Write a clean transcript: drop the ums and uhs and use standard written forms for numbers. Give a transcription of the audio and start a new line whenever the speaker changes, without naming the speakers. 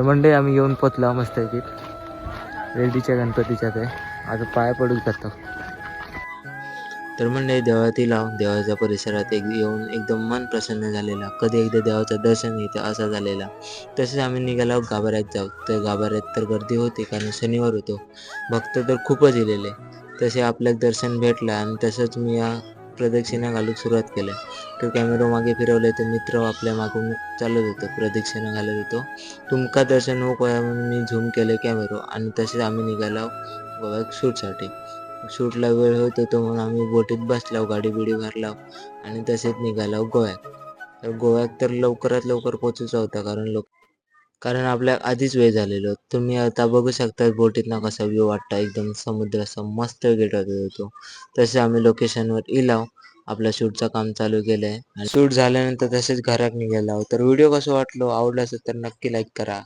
तर मंडळी आम्ही येऊन पोचलो मस्त की रेड्डीच्या गणपतीच्या ते आता पाया पडून जातो. तर मंडळी देवळातील देवाच्या परिसरात येऊन एकदम मन प्रसन्न झालेला. कधी एकदा देवाचं दर्शन घेतं असा झालेला. तसेच आम्ही निघालो गाभाऱ्यात जाऊ. तर गाभाऱ्यात तर गर्दी होती कारण शनिवार होतो. भक्त तर खूपच इलेले. तसे आपल्याला दर्शन भेटलं आणि तसंच मी या प्रदक्षिणा घालूक सुरुवात केली. तर कॅमेरा मागे फिरवले तर मित्र आपल्या मागून चालत होतो, प्रदक्षिणा घालत होतो. तुमका दर्शन नको आहे म्हणून मी झूम केले कॅमेरा आणि तसेच आम्ही निघालो गोव्यात शूटसाठी. शूटला वेळ होत होतो म्हणून आम्ही बोटीत बसलो, गाडी बिडी भरलाव आणि तसेच निघालो गोव्यात. तर गोव्यात तर लवकरात लवकर पोहोचायचं होतं कारण आपल्या आधीच वेळ झालेलो. तुम्ही आता बघू शकता बोटीतनं कसा व्ह्यू वाटतं, एकदम समुद्र असा मस्त गेट होतो. तसे आम्ही लोकेशनवर इलाव आपल्या शूटचं काम चालू केलंय आणि शूट झाल्यानंतर तसेच घरात निघालो. तर व्हिडिओ कसं वाटलो आवडला असेल तर नक्की लाईक करा.